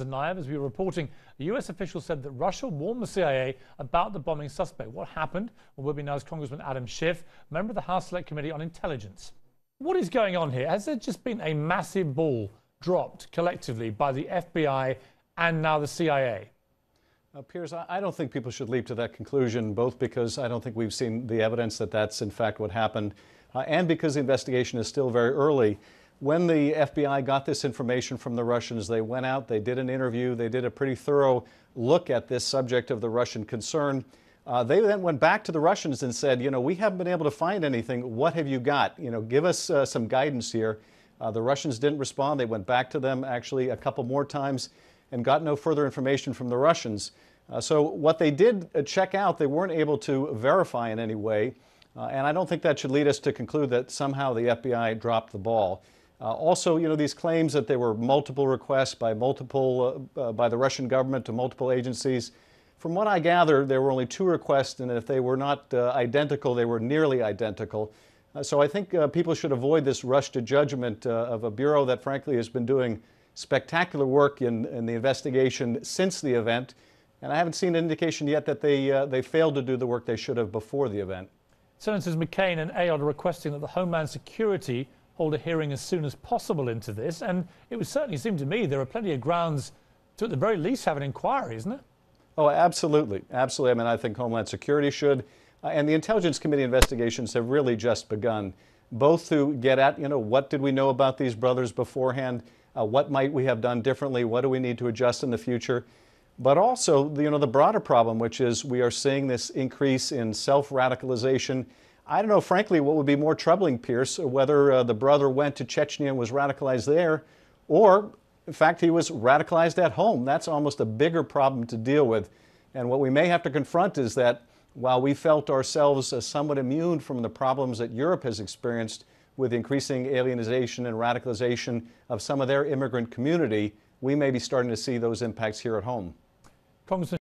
Naive, as we were reporting, the US official said that Russia warned the CIA about the bombing suspect. What happened? Well, we'll be now as Congressman Adam Schiff, member of the House Select Committee on Intelligence. What is going on here? Has there just been a massive ball dropped collectively by the FBI and now the CIA? Piers, I don't think people should leap to that conclusion, both because I don't think we've seen the evidence that that's in fact what happened, and because the investigation is still very early. When the FBI got this information from the Russians, they went out, they did an interview, they did a pretty thorough look at this subject of the Russian concern. They then went back to the Russians and said, we haven't been able to find anything. What have you got? Give us some guidance here. The Russians didn't respond. They went back to them actually a couple more times and got no further information from the Russians. So what they did check out, they weren't able to verify in any way. And I don't think that should lead us to conclude that somehow the FBI dropped the ball. Also, these claims that there were multiple requests by the Russian government to multiple agencies. From what I gather, there were only 2 requests, and if they were not identical, they were nearly identical. So I think people should avoid this rush to judgment of a bureau that, frankly, has been doing spectacular work in the investigation since the event. And I haven't seen an indication yet that they failed to do the work they should have before the event. Senators McCain and Ayotte are requesting that the Homeland Security hold a hearing as soon as possible into this, and it would certainly seem to me there are plenty of grounds to at the very least have an inquiry, isn't it? Oh, absolutely. Absolutely. I mean, I think Homeland Security should, and the Intelligence Committee investigations have really just begun, both to get at, what did we know about these brothers beforehand, what might we have done differently, what do we need to adjust in the future, but also, the broader problem, which is we are seeing this increase in self-radicalization. I don't know, frankly, what would be more troubling, Piers, whether the brother went to Chechnya and was radicalized there, or, in fact, he was radicalized at home. That's almost a bigger problem to deal with. And what we may have to confront is that while we felt ourselves somewhat immune from the problems that Europe has experienced with increasing alienization and radicalization of some of their immigrant community, we may be starting to see those impacts here at home. Congressman